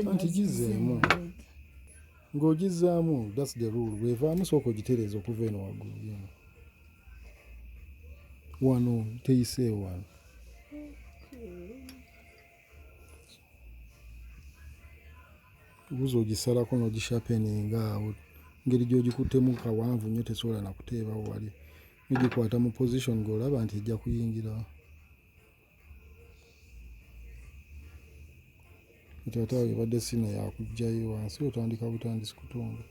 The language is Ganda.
Anti gizeemu ng'ogizaamu, that's the rule. Bw'evaamu sooka ogitereeza okuva eno waggulu yeno. Wano teyiseewo wano. Buuza ogisalako n'ogishapeninga awo. Ngeri gy'ogikuttemu kawanvu nnyo tesobola na kuteebawo wali. N'ogikwata mu position ng'olaba nti ejja kuyingira. Ate awo ebadde sino yakuggyayo wansi otandika butandisi kutonda.